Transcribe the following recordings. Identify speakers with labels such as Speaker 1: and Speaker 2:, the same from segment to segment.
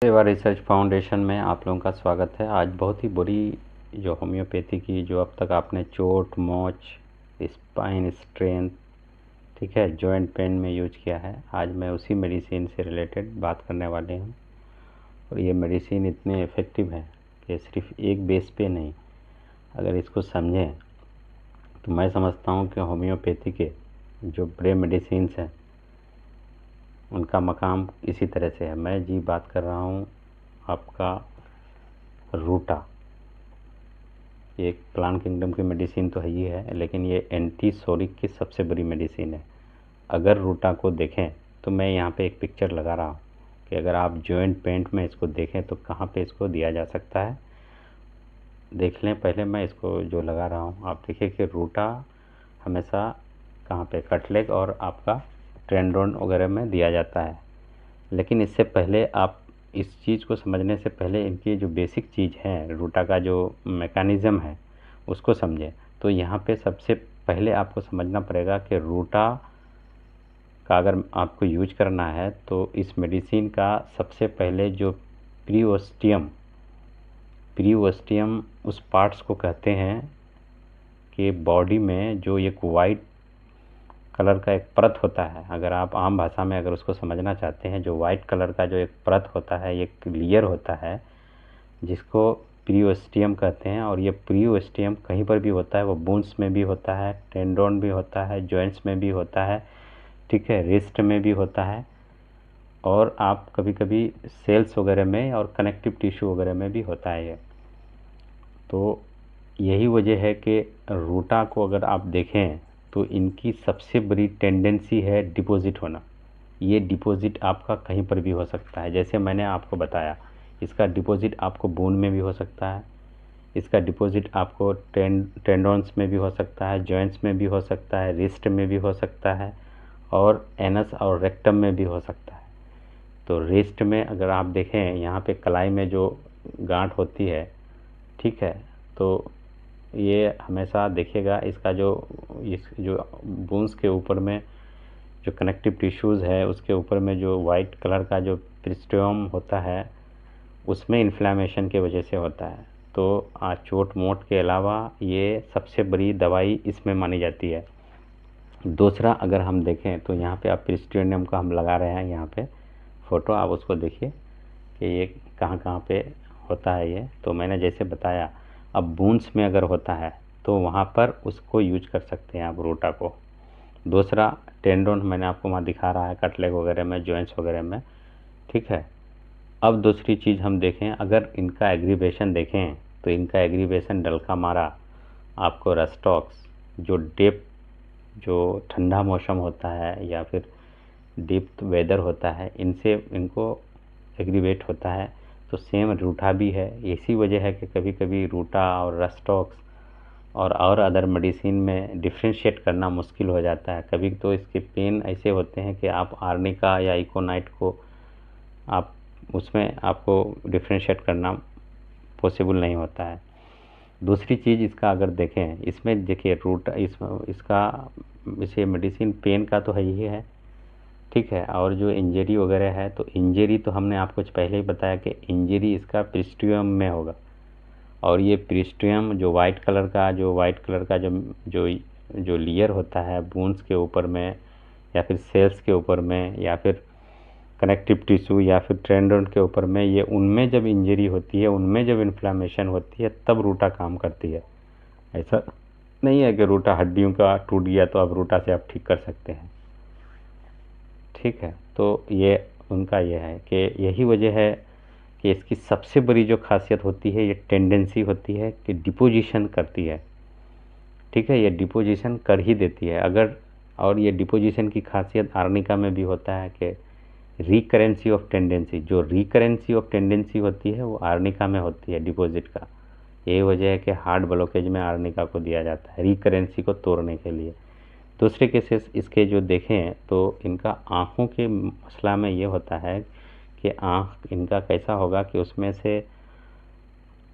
Speaker 1: सेवा research foundation में आप लोगों का स्वागत है। आज बहुत ही बुरी जो होम्योपैथी की जो अब तक आपने चोट, मोच, स्पाइन स्ट्रेन, ठीक है, जॉइंट पेन में यूज किया है, आज मैं उसी मेडिसिन से रिलेटेड बात करने वाले हूँ। और ये मेडिसिन इतने इफ़ेक्टिव है कि सिर्फ एक बेस पे नहीं, अगर इसको समझें तो मैं समझता हूँ कि होम्योपैथी के जो बड़े मेडिसिन्स हैं उनका मकाम इसी तरह से है। मैं जी बात कर रहा हूँ आपका रूटा। एक प्लांट किंगडम की मेडिसिन तो है ही है, लेकिन ये एंटीसोरिक की सबसे बड़ी मेडिसिन है। अगर रूटा को देखें तो मैं यहाँ पे एक पिक्चर लगा रहा हूँ कि अगर आप जॉइंट पेन में इसको देखें तो कहाँ पे इसको दिया जा सकता है, देख लें। पहले मैं इसको जो लगा रहा हूँ आप देखिए कि रूटा हमेशा कहाँ पे कटलेग और आपका टेंडोन वगैरह में दिया जाता है। लेकिन इससे पहले आप इस चीज़ को समझने से पहले इनकी जो बेसिक चीज़ है, रूटा का जो मैकेनिज़्म है उसको समझें। तो यहाँ पे सबसे पहले आपको समझना पड़ेगा कि रूटा का अगर आपको यूज करना है तो इस मेडिसिन का सबसे पहले जो प्रीओस्टियम उस पार्ट्स को कहते हैं कि बॉडी में जो एक वाइट कलर का एक परत होता है, अगर आप आम भाषा में अगर उसको समझना चाहते हैं, जो वाइट कलर का जो एक परत होता है, एक लेयर होता है जिसको प्रीओस्टियम कहते हैं। और ये प्रीओस्टियम कहीं पर भी होता है, वो बोन्स में भी होता है, टेंडोन भी होता है, जॉइंट्स में भी होता है, ठीक है, रिस्ट में भी होता है, और आप कभी कभी सेल्स वगैरह में और कनेक्टिव टिश्यू वगैरह में भी होता है ये। तो यही वजह है कि रूटा को अगर आप देखें तो इनकी सबसे बड़ी टेंडेंसी है डिपॉजिट होना। ये डिपॉजिट आपका कहीं पर भी हो सकता है, जैसे मैंने आपको बताया, इसका डिपॉजिट आपको बोन में भी हो सकता है, इसका डिपॉजिट आपको टेंडोन्स में भी हो सकता है, जॉइंट्स में भी हो सकता है, रिस्ट में भी हो सकता है, और एनस और रेक्टम में भी हो सकता है। तो रिस्ट में अगर आप देखें, यहाँ पे कलाई में जो गांठ होती है, ठीक है, तो ये हमेशा देखिएगा इसका जो बोन्स के ऊपर में जो कनेक्टिव टिश्यूज़ है उसके ऊपर में जो वाइट कलर का जो प्रिस्टियम होता है उसमें इन्फ्लेमेशन के वजह से होता है। तो चोट मोट के अलावा ये सबसे बड़ी दवाई इसमें मानी जाती है। दूसरा अगर हम देखें तो यहाँ पे आप प्रिस्टियम का हम लगा रहे हैं, यहाँ पे फ़ोटो आप उसको देखिए कि ये कहाँ कहाँ पे होता है ये। तो मैंने जैसे बताया, अब बोन्स में अगर होता है तो वहाँ पर उसको यूज कर सकते हैं आप रूटा को। दूसरा टेंडोन मैंने आपको वहाँ दिखा रहा है, कटलेग वगैरह में, जॉइंट्स वगैरह में, ठीक है। अब दूसरी चीज़ हम देखें, अगर इनका एग्रीवेशन देखें तो इनका एग्रीवेशन डलका मारा, आपको रस्टॉक्स, जो डेप जो ठंडा मौसम होता है या फिर डीप वेदर होता है, इनसे इनको एग्रीवेट होता है। तो सेम रूटा भी है। इसी वजह है कि कभी कभी रूटा और रस्टॉक्स और अदर मेडिसिन में डिफ्रेंशिएट करना मुश्किल हो जाता है। कभी तो इसके पेन ऐसे होते हैं कि आप आर्निका या इकोनाइट को आप उसमें आपको डिफ्रेंशिएट करना पॉसिबल नहीं होता है। दूसरी चीज़ इसका अगर देखें, इसमें देखिए रूटा इसे मेडिसिन पेन का तो है ही है, ठीक है। और जो इंजरी वगैरह है, तो इंजरी तो हमने आपको पहले ही बताया कि इंजरी इसका प्रिस्टियम में होगा। और ये प्रिस्टियम जो वाइट कलर का जो लेयर होता है बोन्स के ऊपर में या फिर सेल्स के ऊपर में या फिर कनेक्टिव टिश्यू या फिर टेंडन के ऊपर में, ये उनमें जब इंजरी होती है, उनमें जब इन्फ्लेमेशन होती है, तब रूटा काम करती है। ऐसा नहीं है कि रूटा हड्डियों का टूट गया तो अब रूटा से आप ठीक कर सकते हैं, ठीक है। तो ये उनका ये है कि यही वजह है कि इसकी सबसे बड़ी जो खासियत होती है, ये टेंडेंसी होती है कि डिपोजिशन करती है, ठीक है, ये डिपोजिशन कर ही देती है अगर। और ये डिपोजिशन की खासियत आर्निका में भी होता है कि रिकरेंसी ऑफ टेंडेंसी, जो रिकरेंसी ऑफ टेंडेंसी होती है वो आर्निका में होती है डिपॉजिट का। यही वजह है कि हार्ट ब्लॉकेज में आर्निका को दिया जाता है रिकरेंसी को तोड़ने के लिए। दूसरे केसेस इसके जो देखें तो इनका आँखों के मसला में ये होता है कि आँख इनका कैसा होगा कि उसमें से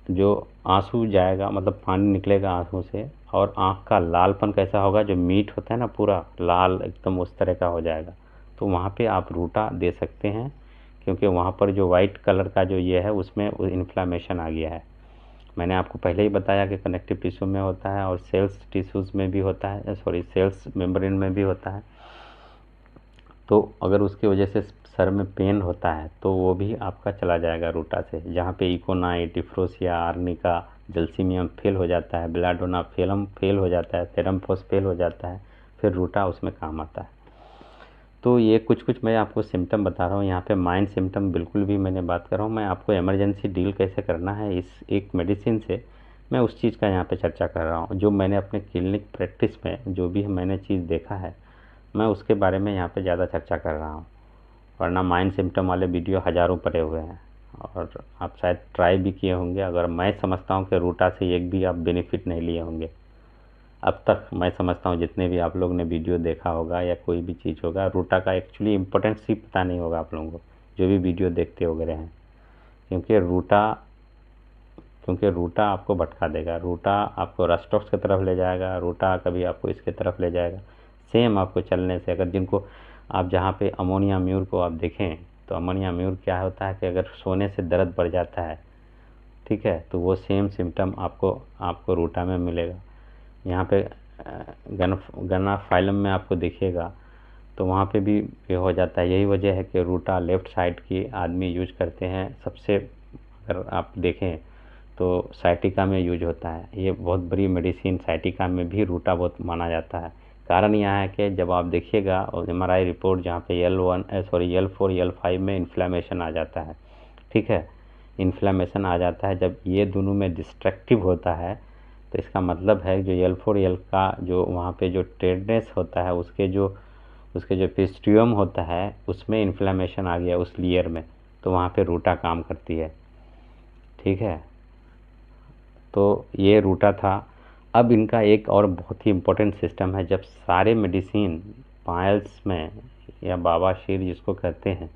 Speaker 1: जो आंसू जाएगा, मतलब पानी निकलेगा आंखों से, और आँख का लालपन कैसा होगा, जो मीट होता है ना पूरा लाल एकदम, उस तरह का हो जाएगा। तो वहाँ पे आप रूटा दे सकते हैं क्योंकि वहाँ पर जो वाइट कलर का जो ये है उसमें इन्फ्लामेशन आ गया है। मैंने आपको पहले ही बताया कि कनेक्टिव टिश्यू में होता है और सेल्स टिश्यूज़ में भी होता है, सेल्स मेम्ब्रेन में भी होता है। तो अगर उसकी वजह से सर में पेन होता है तो वो भी आपका चला जाएगा रूटा से। जहाँ पे इकोनाइट, डिफ्रोसिया, आर्निका, जल्सीमियम फेल हो जाता है, बेलाडोना फेल हो जाता है, थेरमफोस फेल हो जाता है, फिर रूटा उसमें काम आता है। तो ये कुछ मैं आपको सिम्टम बता रहा हूँ। यहाँ पे माइंड सिम्टम बिल्कुल भी मैंने बात कर रहा हूँ, मैं आपको इमरजेंसी डील कैसे करना है इस एक मेडिसिन से, मैं उस चीज़ का यहाँ पे चर्चा कर रहा हूँ। जो मैंने अपने क्लिनिक प्रैक्टिस में जो भी मैंने चीज़ देखा है, मैं उसके बारे में यहाँ पे ज़्यादा चर्चा कर रहा हूँ। वरना माइंड सिम्टम वाले वीडियो हज़ारों पड़े हुए हैं और आप शायद ट्राई भी किए होंगे। अगर मैं समझता हूँ कि रूटा से एक भी आप बेनिफिट नहीं लिए होंगे अब तक। मैं समझता हूँ जितने भी आप लोग ने वीडियो देखा होगा या कोई भी चीज़ होगा, रूटा का एक्चुअली इम्पोर्टेंस ही पता नहीं होगा आप लोगों को, जो भी वीडियो देखते वगैरह हैं। क्योंकि रूटा आपको भटका देगा, रूटा आपको रस्टॉक्स की तरफ ले जाएगा, रूटा कभी आपको इसके तरफ ले जाएगा। सेम आपको चलने से, अगर जिनको आप जहाँ पे अमोनिया म्यूर को आप देखें तो अमोनिया म्यूर क्या होता है कि अगर सोने से दर्द बढ़ जाता है, ठीक है, तो वो सेम सिम्टम आपको रूटा में मिलेगा। यहाँ पे गन्ना फाइलम में आपको दिखेगा तो वहाँ पे भी ये हो जाता है। यही वजह है कि रूटा लेफ़्ट साइड की आदमी यूज करते हैं सबसे। अगर आप देखें तो साइटिका में यूज होता है, ये बहुत बड़ी मेडिसिन। साइटिका में भी रूटा बहुत माना जाता है। कारण यह है कि जब आप देखिएगा और MRI रिपोर्ट जहाँ पे L4 L5 में इन्फ्लामेशन आ जाता है, ठीक है, इन्फ्लामेशन आ जाता है, जब ये दोनों में डिस्ट्रक्टिव होता है तो इसका मतलब है जो L4 L का जो वहाँ पे जो टेडनेस होता है, उसके जो पिस्टियम होता है उसमें इन्फ्लामेशन आ गया उस लेयर में, तो वहाँ पे रूटा काम करती है, ठीक है। तो ये रूटा था। अब इनका एक और बहुत ही इम्पोर्टेंट सिस्टम है। जब सारे मेडिसिन पायल्स में या बाबाशीर जिसको कहते हैं,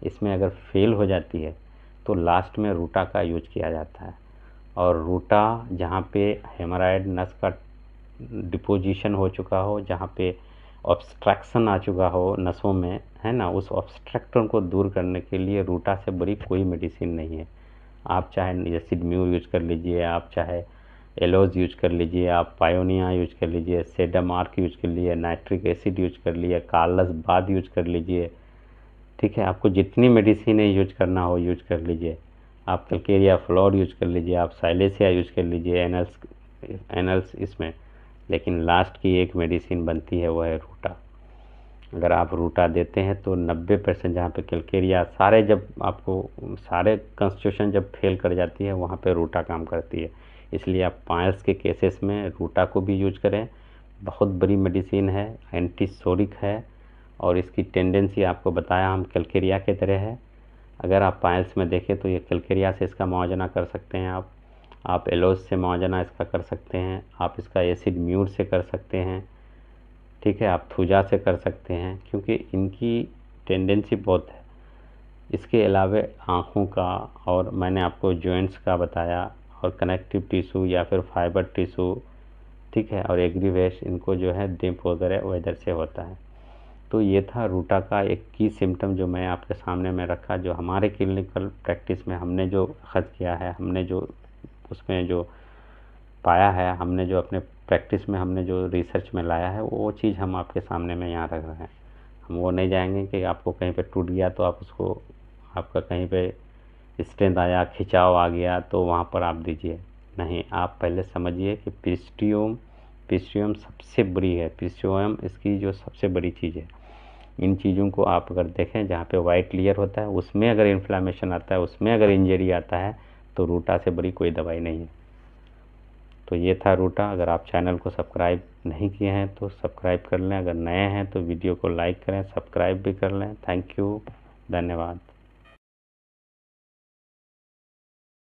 Speaker 1: इसमें अगर फेल हो जाती है तो लास्ट में रूटा का यूज किया जाता है। और रूटा जहाँ पे हेमराइड नस का डिपोजिशन हो चुका हो, जहाँ पे ऑब्स्ट्रक्शन आ चुका हो नसों में, है ना, उस ऑब्स्ट्रक्शन को दूर करने के लिए रूटा से बड़ी कोई मेडिसिन नहीं है। आप चाहे एसिड म्यूर यूज कर लीजिए, आप चाहे एलोज यूज कर लीजिए, आप पायोनिया यूज कर लीजिए, सेडामार्क यूज कर लीजिए, नाइट्रिक एसिड यूज कर लीजिए, कार्लस बाद यूज कर लीजिए, ठीक है। आपको जितनी मेडिसिन यूज करना हो यूज कर लीजिए। आप कैलकेरिया फ्लोर यूज कर लीजिए, आप साइलेसिया यूज कर लीजिए एनल्स इसमें, लेकिन लास्ट की एक मेडिसिन बनती है वो है रूटा। अगर आप रूटा देते हैं तो 90% जहाँ पे कैलकेरिया जब आपको सारे कंस्टिट्यूशन जब फेल कर जाती है वहाँ पे रूटा काम करती है। इसलिए आप पायल्स के केसेस में रूटा को भी यूज करें। बहुत बड़ी मेडिसिन है, एंटीसोरिक है और इसकी टेंडेंसी आपको बताया हम कैलकेरिया के तरह है। अगर आप पायल्स में देखें तो ये कैलकेरिया से इसका मुआवजना कर सकते हैं, आप एलोज से मुआवजना इसका कर सकते हैं, आप इसका एसिड म्यूर से कर सकते हैं, ठीक है, आप थूजा से कर सकते हैं, क्योंकि इनकी टेंडेंसी बहुत है। इसके अलावा आँखों का, और मैंने आपको जॉइंट्स का बताया, और कनेक्टिव टिश्यू या फिर फाइबर टिश्यू, ठीक है, और एग्रीवेश, इनको जो है डिप वगैरह वेदर से होता है। तो ये था रूटा का एक की सिम्टम जो मैं आपके सामने में रखा, जो हमारे क्लिनिकल प्रैक्टिस में हमने जो अखज़ किया है, हमने जो उसमें जो पाया है, हमने जो अपने प्रैक्टिस में हमने जो रिसर्च में लाया है, वो चीज़ हम आपके सामने में यहाँ रख रहे हैं। हम वो नहीं जाएंगे कि आपको कहीं पे टूट गया तो आप उसको, आपका कहीं पे स्ट्रेंथ आया, खिंचाव आ गया तो वहाँ पर आप दीजिए। नहीं, आप पहले समझिए कि पिस्टियम सबसे बड़ी है। पिस्टियम इसकी जो सबसे बड़ी चीज़ है। इन चीज़ों को आप अगर देखें, जहाँ पे वाइट लेयर होता है उसमें अगर इन्फ्लामेशन आता है, उसमें अगर इंजरी आता है, तो रूटा से बड़ी कोई दवाई नहीं है। तो ये था रूटा। अगर आप चैनल को सब्सक्राइब नहीं किए हैं तो सब्सक्राइब कर लें, अगर नए हैं तो वीडियो को लाइक करें, सब्सक्राइब भी कर लें। थैंक यू, धन्यवाद।